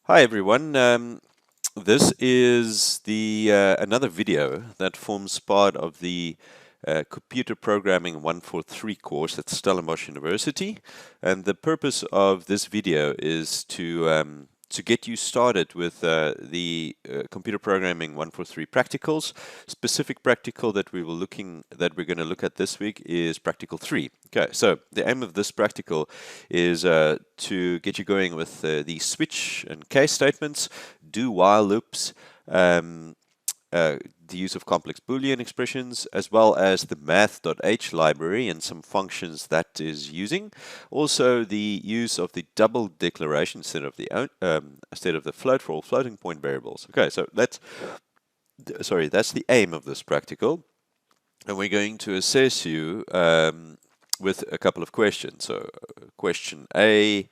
Hi everyone. This is the another video that forms part of the Computer Programming 143 course at Stellenbosch University, and the purpose of this video is to get you started with the Computer Programming 143 practicals. Specific practical that we're going to look at this week is practical 3. Okay, so the aim of this practical is to get you going with the switch and case statements, do while loops, the use of complex Boolean expressions, as well as the math.h library and some functions that is using. Also, the use of the double declaration instead of the float for all floating point variables. Okay, so that's the aim of this practical, and we're going to assess you with a couple of questions. So, question A,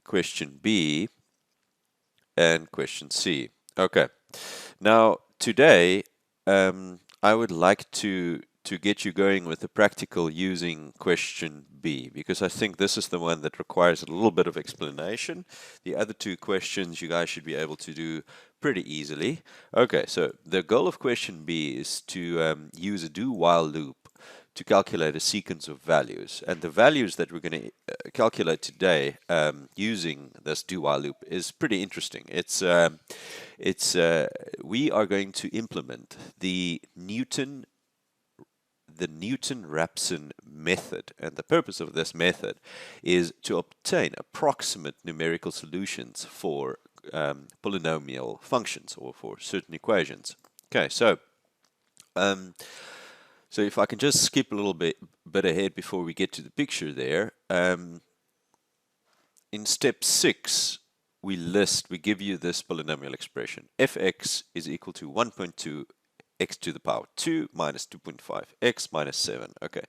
question B, and question C. Okay. Now, today, I would like to get you going with the practical using question B, because I think this is the one that requires a little bit of explanation. The other two questions you guys should be able to do pretty easily. Okay, so the goal of question B is to use a do-while loop to calculate a sequence of values. And the values that we're going to calculate today using this do-while loop is pretty interesting. We are going to implement the Newton-Raphson method, and the purpose of this method is to obtain approximate numerical solutions for polynomial functions or for certain equations. Okay, so if I can just skip a little bit ahead before we get to the picture there. In step 6, we give you this polynomial expression. Fx is equal to 1.2 x to the power 2 minus 2.5 x minus 7. Okay,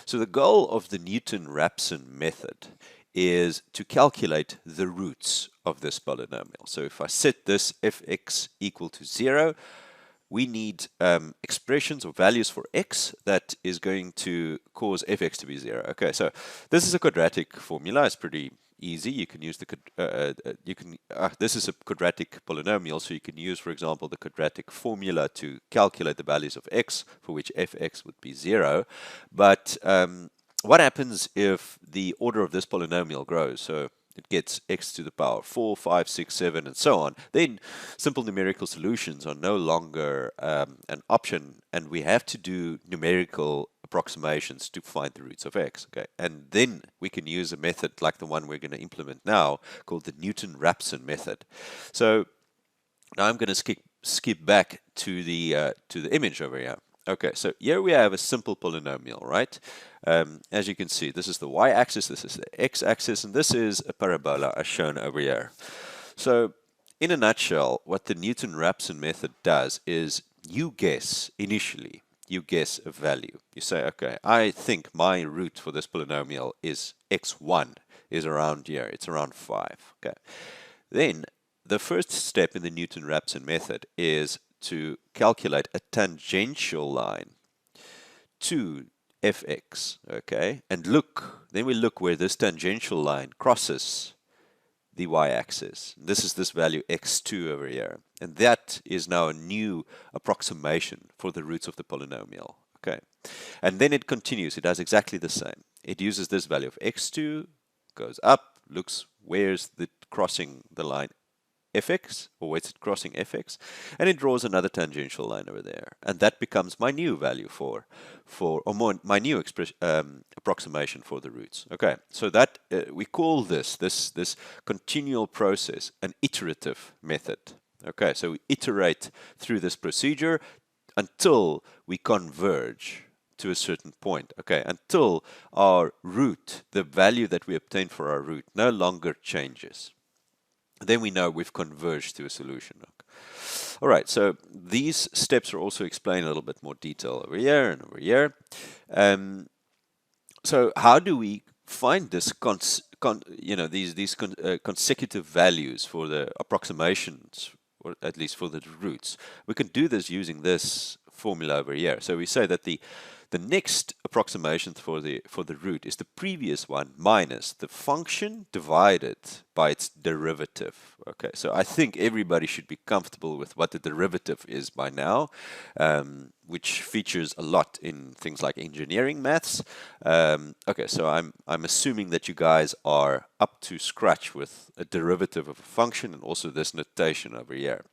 so the goal of the Newton-Raphson method is to calculate the roots of this polynomial. So if I set this fx equal to 0, we need expressions or values for x that is going to cause fx to be 0. Okay, so this is a quadratic formula. It's pretty easy. You can use this is a quadratic polynomial, so you can use, for example, the quadratic formula to calculate the values of x, for which fx would be 0. But what happens if the order of this polynomial grows? So it gets x to the power 4, 5, 6, 7, and so on. Then simple numerical solutions are no longer an option, and we have to do numerical approximations to find the roots of x. Okay, and then we can use a method like the one we're going to implement now, called the Newton-Raphson method. So now I'm going to skip back to the image over here. Okay, so here we have a simple polynomial, right? As you can see, this is the y-axis, this is the x-axis, and this is a parabola as shown over here. So, in a nutshell, what the Newton-Raphson method does is you guess a value. You say, okay, I think my root for this polynomial is x1, is around here, it's around 5. Okay, then the first step in the Newton-Raphson method is to calculate a tangential line to fx, okay? And then we look where this tangential line crosses the y-axis. This is this value x2 over here. And that is now a new approximation for the roots of the polynomial, okay? And then it continues. It does exactly the same. It uses this value of x2, goes up, looks where's the crossing the line fx, or where's it crossing fx, and it draws another tangential line over there, and that becomes my new value my new approximation for the roots. Okay, so that we call this continual process an iterative method. Okay, so we iterate through this procedure until we converge to a certain point. Okay, until our root, the value that we obtain for our root, no longer changes. Then we know we've converged to a solution. All right, so these steps are also explained in a little bit more detail over here and over here. So how do we find this consecutive values for the approximations, or at least for the roots? We can do this using this formula over here. So we say that the The next approximation for the root is the previous one minus the function divided by its derivative. Okay, so I think everybody should be comfortable with what the derivative is by now, which features a lot in things like engineering maths. Okay, so I'm assuming that you guys are up to scratch with a derivative of a function and also this notation over here.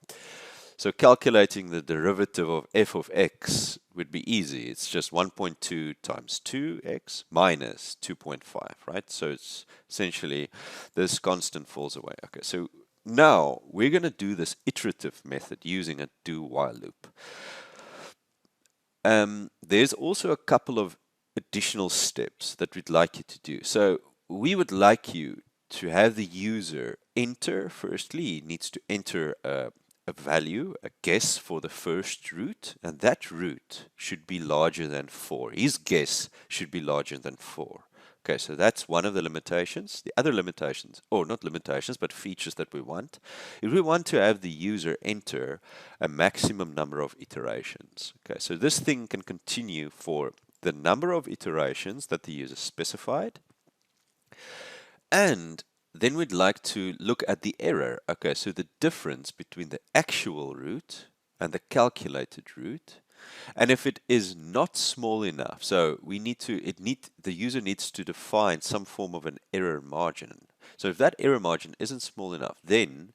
So calculating the derivative of f of x would be easy. It's just 1.2 times 2x minus 2.5, right? So it's essentially this constant falls away. Okay, so now we're going to do this iterative method using a do-while loop. There's also a couple of additional steps that we'd like you to do. So we would like you to have the user enter, firstly, he needs to enter a value, a guess for the first root, and that root should be larger than 4. His guess should be larger than 4. Okay, so that's one of the limitations. The other limitations, or not limitations, but features that we want, is we want to have the user enter a maximum number of iterations. Okay, so this thing can continue for the number of iterations that the user specified, and then we'd like to look at the error. Okay, so the difference between the actual root and the calculated root. And if it is not small enough, so we need to, the user needs to define some form of an error margin. So if that error margin isn't small enough, then,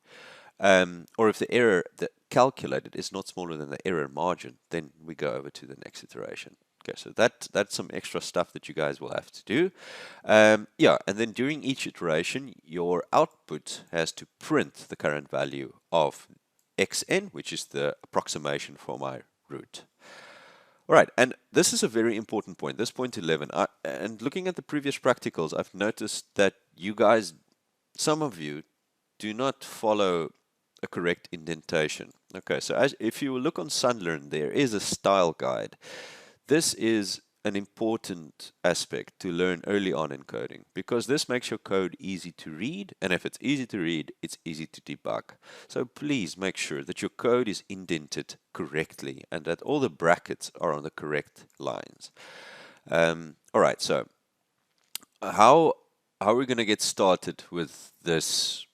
or if the error that calculated is not smaller than the error margin, then we go over to the next iteration. Okay, so that's some extra stuff that you guys will have to do. Yeah, and then during each iteration, your output has to print the current value of xn, which is the approximation for my root. All right, and this is a very important point, this point 11. And looking at the previous practicals, I've noticed that you guys, some of you, do not follow a correct indentation. Okay, so if you look on Sunlearn, there is a style guide. This is an important aspect to learn early on in coding, because this makes your code easy to read, and if it's easy to read, it's easy to debug. So please make sure that your code is indented correctly and that all the brackets are on the correct lines. All right, so how are we going to get started with this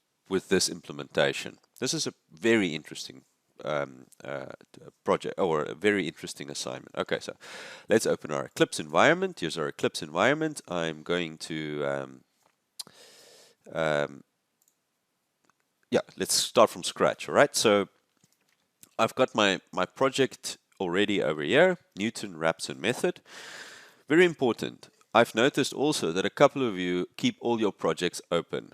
implementation? This is a very interesting project, or a very interesting assignment. Okay, so let's open our Eclipse environment. Here's our Eclipse environment. I'm going to yeah, let's start from scratch. All right, so I've got my project already over here, Newton-Raphson method. Very important. I've noticed also that a couple of you keep all your projects open.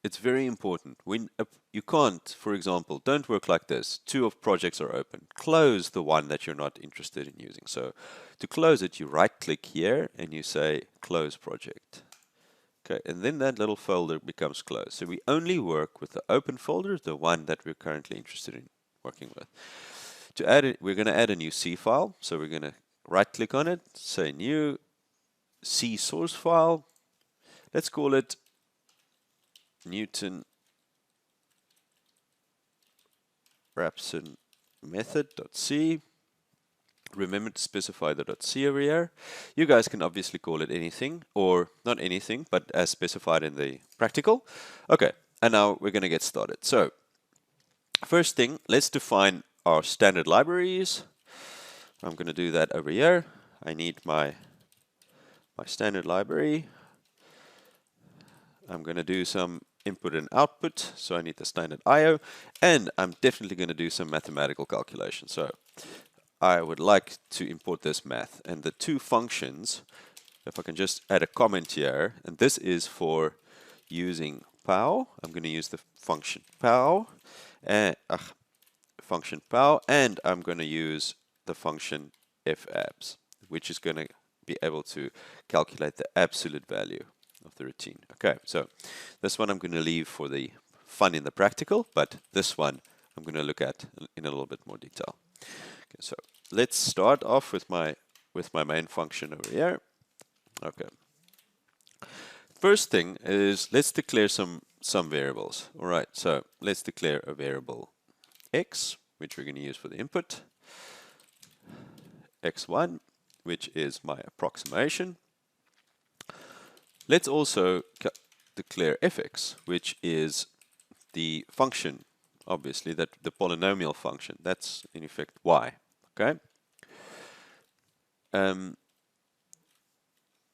It's very important. When you can't, for example, don't work like this. 2 of projects are open. Close the one that you're not interested in using. So to close it, you right-click here and you say Close Project. Okay, and then that little folder becomes closed. So we only work with the open folder, the one that we're currently interested in working with. To add it, we're going to add a new C file. So we're going to right-click on it, say New C source file. Let's call it Newton-Raphson method.c. Remember to specify the .c over here. You guys can obviously call it anything, or not anything, but as specified in the practical. Okay, and now we're going to get started. So first thing, let's define our standard libraries. I'm going to do that over here. I need my standard library. I'm going to do some input and output, so I need the standard IO, and I'm definitely going to do some mathematical calculation. So I would like to import this math, and the 2 functions, if I can just add a comment here, and this is for using pow. I'm going to use the function pow, and I'm going to use the function fabs, which is going to be able to calculate the absolute value of the routine. Okay, so this one I'm going to leave for the fun in the practical, but this one I'm going to look at in a little bit more detail. Okay, so let's start off with my main function over here. Okay. First thing is, let's declare some variables. All right, so let's declare a variable x, which we're going to use for the input. x1, which is my approximation. Let's also declare fx, which is the function, obviously, that the polynomial function. That's in effect y. Okay.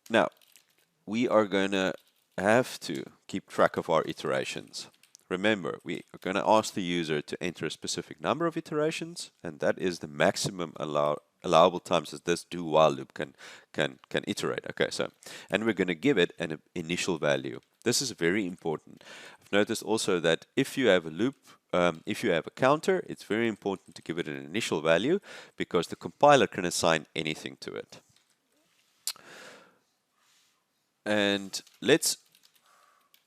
Now, we are going to have to keep track of our iterations. Remember, we are going to ask the user to enter a specific number of iterations, and that is the maximum allowable times that this do while loop can iterate. Okay, so, and we're going to give it an initial value. This is very important. I've noticed also that if you have a loop, if you have a counter, it's very important to give it an initial value because the compiler can assign anything to it. And let's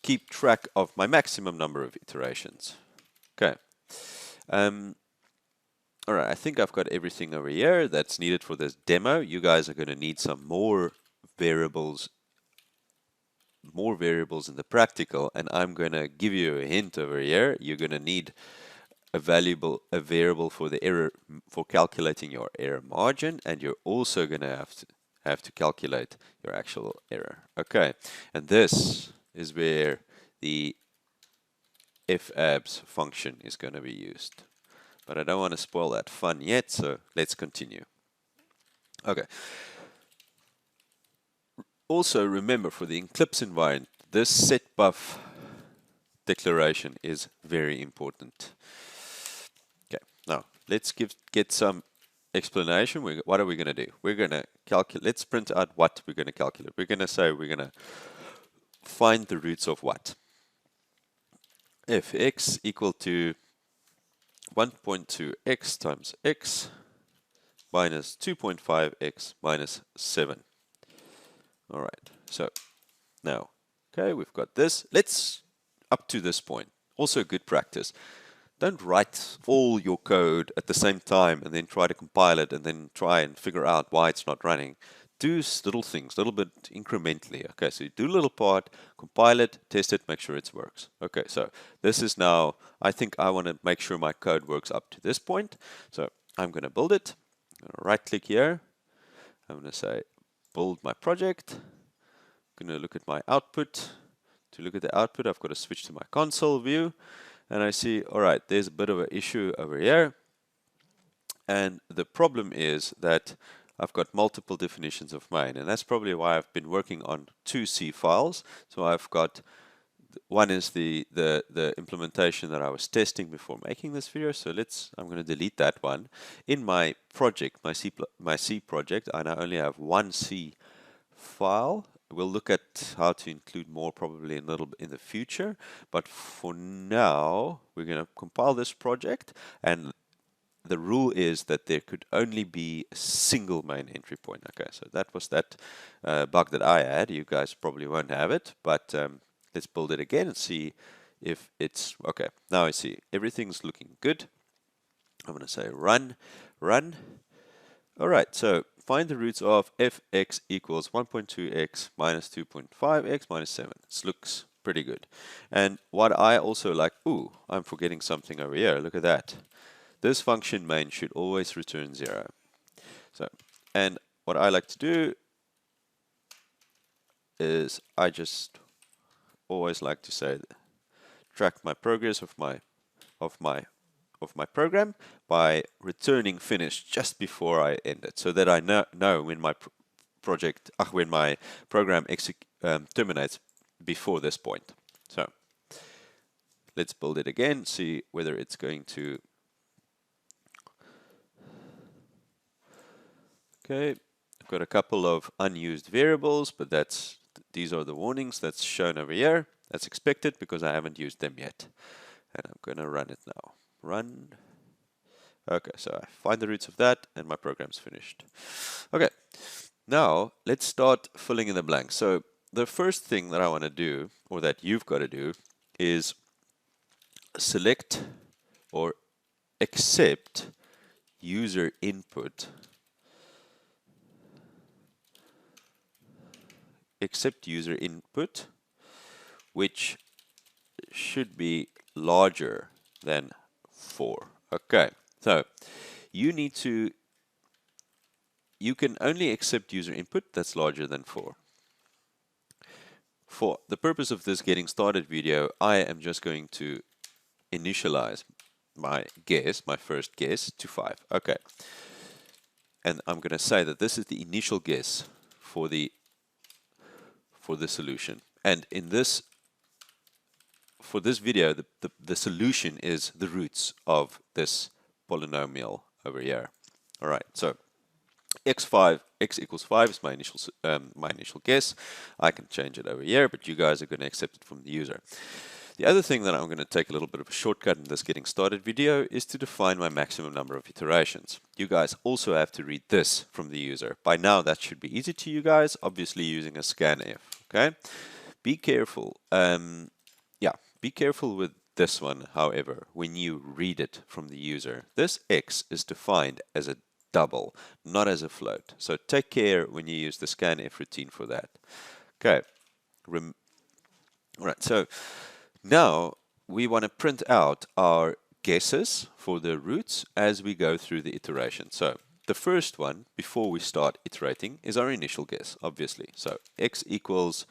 keep track of my maximum number of iterations. Okay. All right, I think I've got everything over here that's needed for this demo. You guys are going to need some more variables in the practical, and I'm going to give you a hint over here. You're going to need a variable for the error, for calculating your error margin, and you're also going to have to calculate your actual error. Okay, and this is where the fabs function is going to be used. But I don't want to spoil that fun yet, so let's continue. Okay. Also remember, for the Eclipse environment, this setBuf declaration is very important. Okay, now let's get some explanation. What are we going to do? We're going to calculate. Let's print out what we're going to calculate. We're going to say we're going to find the roots of what? Fx equal to 1.2x times x minus 2.5x minus 7. All right, so now, okay, we've got this. Let's, up to this point, also good practice. Don't write all your code at the same time and then try to compile it and then try and figure out why it's not running. Do little things, a little bit incrementally. Okay, so you do a little part, compile it, test it, make sure it works. Okay, so this is now, I think I want to make sure my code works up to this point. So I'm going to build it. I'm going to right click here. I'm going to say build my project. I'm going to look at my output. To look at the output, I've got to switch to my console view. And I see, all right, there's a bit of an issue over here. And the problem is that I've got multiple definitions of main, and that's probably why I've been working on 2 C files. So I've got, one is the implementation that I was testing before making this video. So I'm going to delete that one. In my project, my C project, I now only have 1 C file. We'll look at how to include more probably in the future. But for now, we're going to compile this project, and the rule is that there could only be a single main entry point. Okay, so that was that bug that I had. You guys probably won't have it, but let's build it again and see if it's okay. Now I see everything's looking good. I'm going to say run. All right, so find the roots of fx equals 1.2x minus 2.5x minus 7. This looks pretty good. And what I also like, I'm forgetting something over here. Look at that. This function main should always return 0. So, and what I like to do is I just always like to say track my progress of my program by returning finished just before I end it, so that I know when my when my program terminates before this point. So let's build it again, see whether it's going to. Okay, I've got a couple of unused variables, but these are the warnings that's shown over here. That's expected because I haven't used them yet. And I'm going to run it now. Run. Okay, so I find the roots of that and my program's finished. Okay, now let's start filling in the blanks. So the first thing that I want to do, or that you've got to do, is select or accept user input. Accept user input, which should be larger than 4. Okay, so you need to you can only accept user input that's larger than 4. For the purpose of this getting started video, I am just going to initialize my guess, my first guess, to 5. Okay. And I'm going to say that this is the initial guess for the solution. And in this, for this video, the solution is the roots of this polynomial over here. All right, so x equals 5 is my initial guess. I can change it over here, but you guys are going to accept it from the user. The other thing that I'm going to take a little bit of a shortcut in this getting started video is to define my maximum number of iterations. You guys also have to read this from the user. By now that should be easy to you guys, obviously using a scanf. Okay, be careful. Be careful with this one, however, when you read it from the user. This x is defined as a double, not as a float. So take care when you use the scanf routine for that. Okay, right, so now we want to print out our guesses for the roots as we go through the iteration. So the first one, before we start iterating, is our initial guess, obviously. So x equals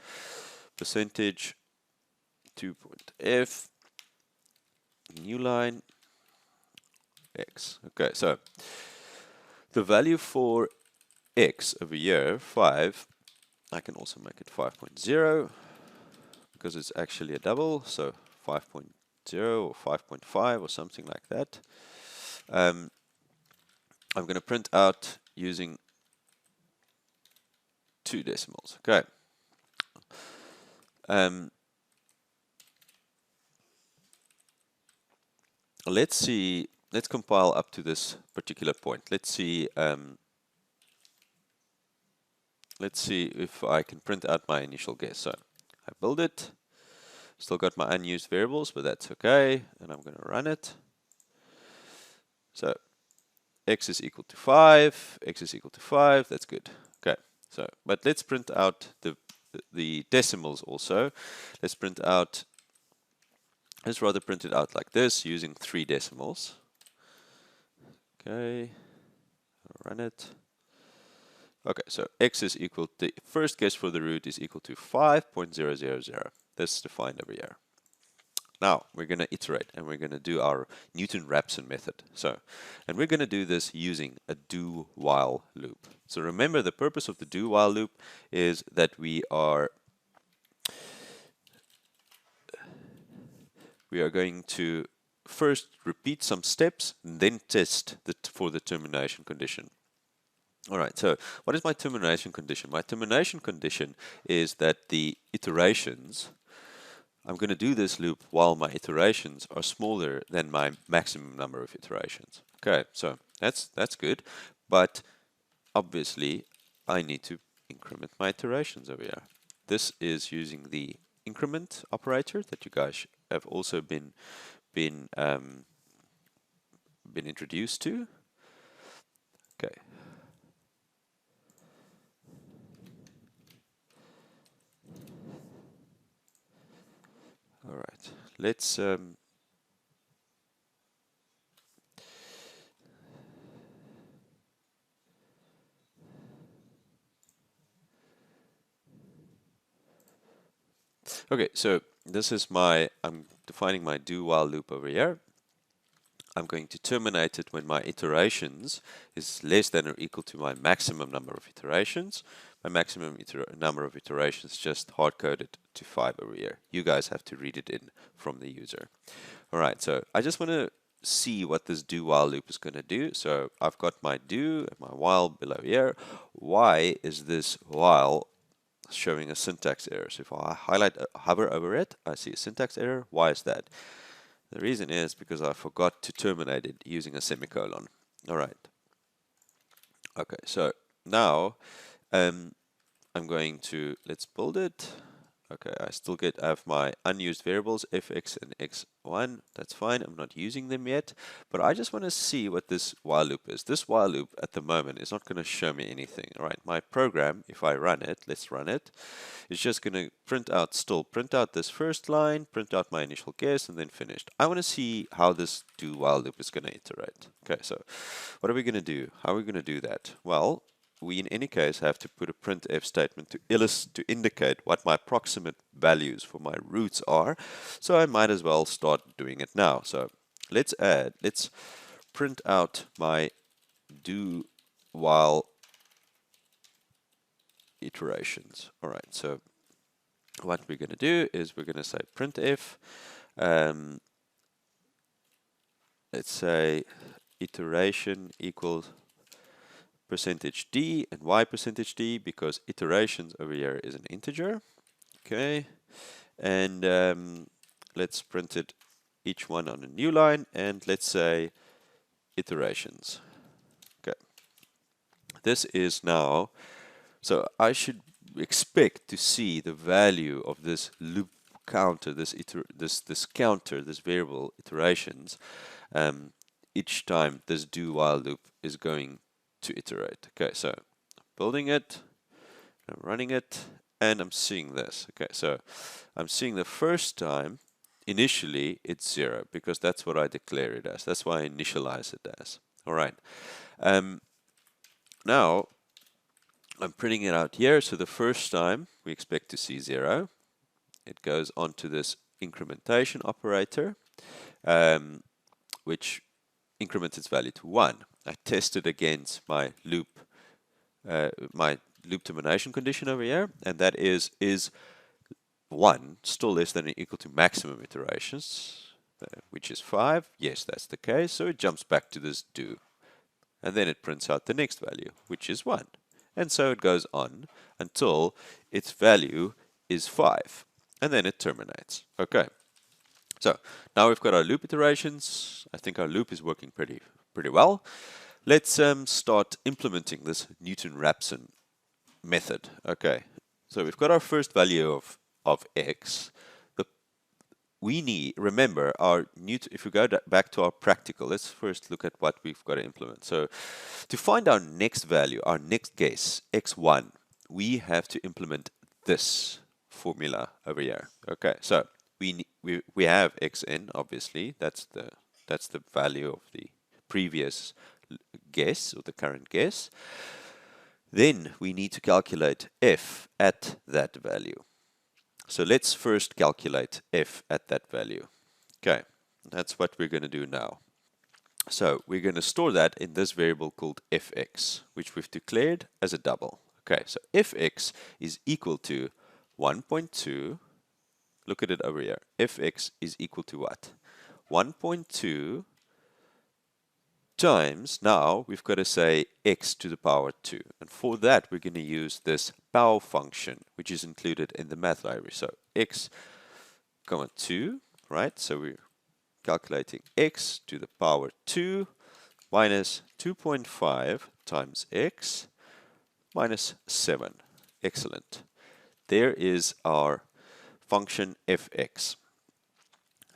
percentage 2.f, new line, x. Okay, so the value for x over here, 5, I can also make it 5.0 because it's actually a double, so 5.0 or 5.5 or something like that. I'm going to print out using 2 decimals. Okay. Let's see, let's compile up to this particular point. Let's see if I can print out my initial guess. So I build it, still got my unused variables, but that's okay, and I'm going to run it. So x is equal to 5, x is equal to 5, that's good. Okay, so, but let's print out the decimals also. Let's rather print it out like this, using 3 decimals. Okay, run it. Okay, so x is equal to, the first guess for the root is equal to 5.000. This is defined over here. Now, we're going to iterate, and we're going to do our Newton-Raphson method. So, and we're going to do this using a do-while loop. So remember, the purpose of the do-while loop is that we are going to first repeat some steps, and then test for the termination condition. All right, so what is my termination condition? My termination condition is that the iterations, I'm going to do this loop while my iterations are smaller than my maximum number of iterations. Okay, so that's good, but obviously I need to increment my iterations over here. This is using the increment operator that you guys have also been introduced to. Okay. All right. Let's okay, so this is I'm defining my do while loop over here. I'm going to terminate it when my iterations is less than or equal to my maximum number of iterations. My maximum number of iterations just hard-coded to 5 over here. You guys have to read it in from the user. All right, so I just want to see what this do while loop is going to do. So I've got my do and my while below here. Why is this while showing a syntax error? So if I hover over it, I see a syntax error. Why is that? The reason is because I forgot to terminate it using a semicolon. All right. Okay, so now I'm going to, let's build it. Okay, I have my unused variables, fx and x1. That's fine, I'm not using them yet. But I just want to see what this while loop is. This while loop at the moment is not going to show me anything. All right, my program, if I run it, let's run it, it's just going to print out this first line, print out my initial guess, and then finished. I want to see how this do while loop is going to iterate. Okay, so what are we going to do? How are we going to do that? Well, we in any case have to put a printf statement to indicate what my approximate values for my roots are. So I might as well start doing it now. So let's print out my do while iterations. All right, so what we're going to do is we're going to say printf, let's say iteration equals %d and y %d, because iterations over here is an integer. Okay, and let's print it each one on a new line, and let's say iterations. Okay, this is now, so I should expect to see the value of this loop counter, this variable iterations, each time this do while loop is going to iterate. Okay, so building it, I'm running it, and I'm seeing this. Okay, so I'm seeing the first time initially it's 0 because that's what I declare it as. That's why I initialize it as. All right. Now I'm printing it out here. So the first time we expect to see 0. It goes on to this incrementation operator, which increments its value to 1. I test it against my loop termination condition over here, and that is 1 still less than or equal to maximum iterations, which is 5. Yes, that's the case. So it jumps back to this do, and then it prints out the next value, which is 1. And so it goes on until its value is 5, and then it terminates. Okay. So now we've got our loop iterations. I think our loop is working pretty well. Let's start implementing this Newton-Raphson method. Okay, so we've got our first value of x. We need, remember, if we go back to our practical, let's first look at what we've got to implement. So to find our next value, our next guess, x1, we have to implement this formula over here. Okay, so we have xn, obviously, that's the value of the previous guess or the current guess. Then we need to calculate f at that value. So let's first calculate f at that value. Okay, that's what we're going to do now. So we're going to store that in this variable called fx, which we've declared as a double. Okay, so fx is equal to 1.2. Look at it over here. Fx is equal to what? 1.2 times, now we've got to say x to the power 2. And for that, we're going to use this pow function, which is included in the math library. So x, 2, right? So we're calculating x to the power 2 minus 2.5 times x minus 7. Excellent. There is our function fx.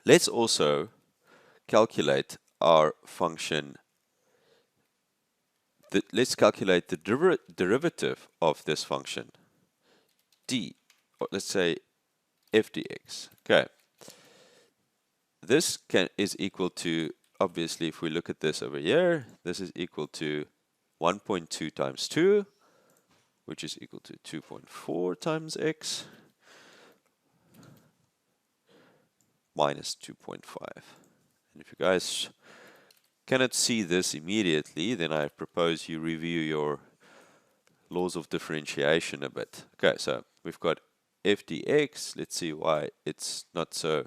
Let's also calculate our function. Let's calculate the derivative of this function, d, or let's say f dx. Okay. This is equal to, obviously, if we look at this over here, this is equal to 1.2 times 2, which is equal to 2.4 times x minus 2.5. And if you guys cannot see this immediately, then I propose you review your laws of differentiation a bit. Okay, so we've got f dx. Let's see why it's not so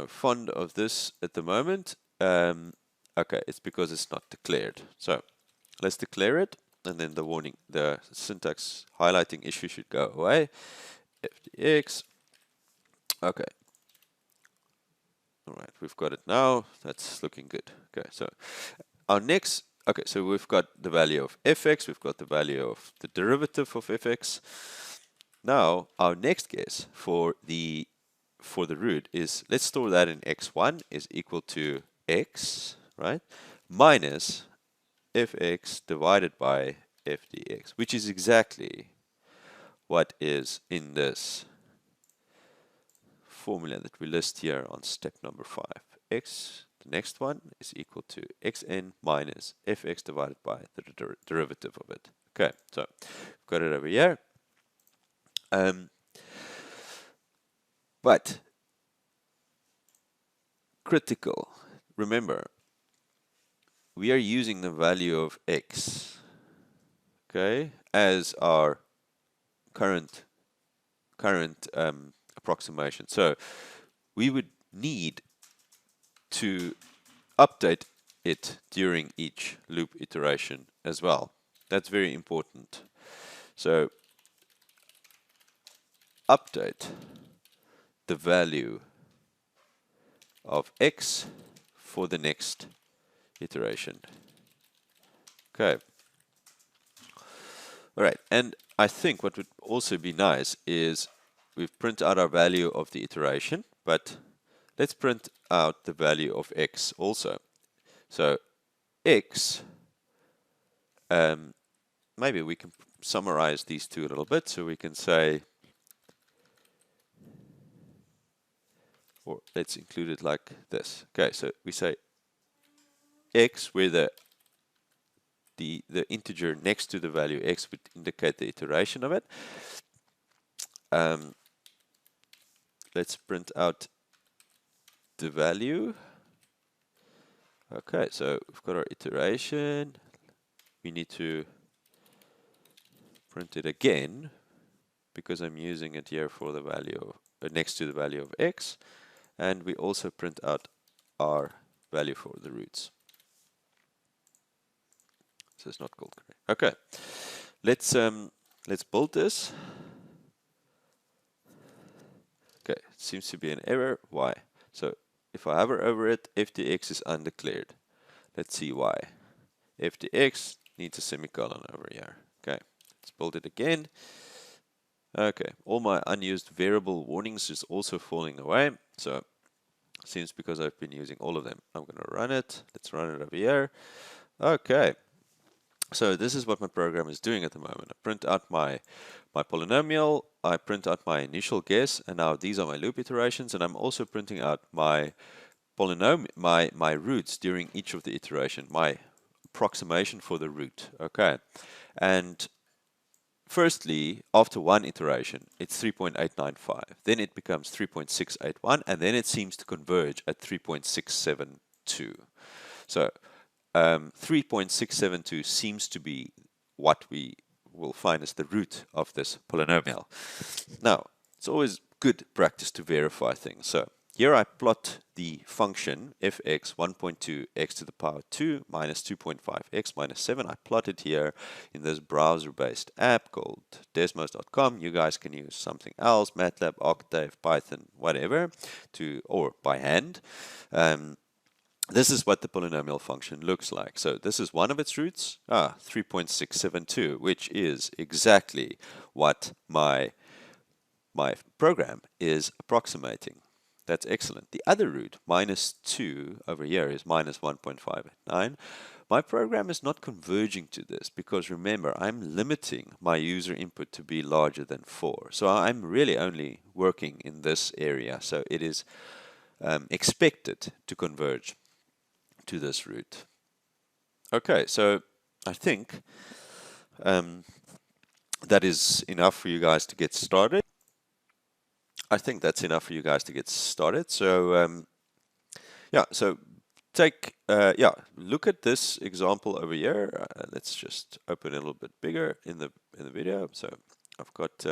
fond of this at the moment. Okay, it's because it's not declared. So let's declare it, and then the syntax highlighting issue should go away. F dx. Okay. All right, we've got it now. That's looking good. Okay, so our next, okay, so we've got the value of fx, we've got the value of the derivative of fx. Now, our next guess for the root is, let's store that in x1 is equal to x, right, minus fx divided by f dx, which is exactly what is in this formula that we list here on step number 5. X, the next one, is equal to xn minus fx divided by the derivative of it. Okay, so got it over here. But critical, remember, we are using the value of x, okay, as our current approximation. So we would need to update it during each loop iteration as well. That's very important. So update the value of x for the next iteration. Okay. All right, and I think what would also be nice is we've print out our value of the iteration, but let's print out the value of x also. So x, maybe we can summarize these two a little bit, so we can say, or let's include it like this. Okay, so we say x, where the integer next to the value x would indicate the iteration of it. Let's print out the value. Okay, so we've got our iteration. We need to print it again because I'm using it here for the value of, next to the value of x, and we also print out our value for the roots. So it's not called correct. Okay, let's build this. Okay, it seems to be an error. Why? So if I hover over it, ftx is undeclared. Let's see why. ftx needs a semicolon over here. Okay, let's build it again. Okay, all my unused variable warnings is also falling away. So seems because I've been using all of them. I'm going to run it. Let's run it over here. Okay. So this is what my program is doing at the moment. I print out my polynomial, I print out my initial guess, and now these are my loop iterations, and I'm also printing out my polynomial, my roots during each of the iteration, my approximation for the root. Okay, and firstly, after one iteration, it's 3.895. Then it becomes 3.681, and then it seems to converge at 3.672. So 3.672 seems to be what we will find as the root of this polynomial. Now, it's always good practice to verify things. So here I plot the function fx 1.2 x to the power 2 minus 2.5 x minus 7. I plot it here in this browser-based app called desmos.com. You guys can use something else, MATLAB, Octave, Python, whatever, or by hand. This is what the polynomial function looks like. So this is one of its roots, 3.672, which is exactly what my program is approximating. That's excellent. The other root, minus 2 over here, is minus 1.589. My program is not converging to this because, remember, I'm limiting my user input to be larger than 4. So I'm really only working in this area. So it is expected to converge to this root. Okay, so I think that is enough for you guys to get started. I think that's enough for you guys to get started. So yeah, so look at this example over here. Let's just open it a little bit bigger in the video. So I've got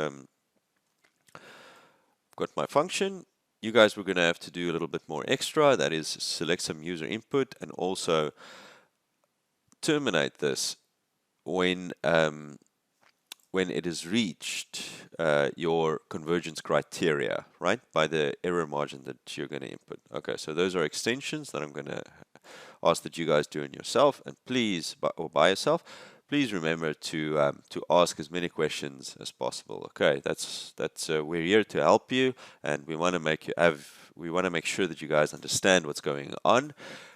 my function. You guys were going to have to do a little bit more extra. That is, select some user input and also terminate this when it has reached your convergence criteria, right, by the error margin that you're going to input. Okay, so those are extensions that I'm going to ask that you guys do in yourself, and please, by yourself. Please remember to ask as many questions as possible. Okay, that's we're here to help you, and we want to make sure that you guys understand what's going on.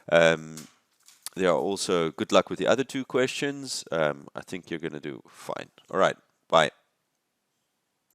There are also good luck with the other two questions. I think you're going to do fine. All right, bye.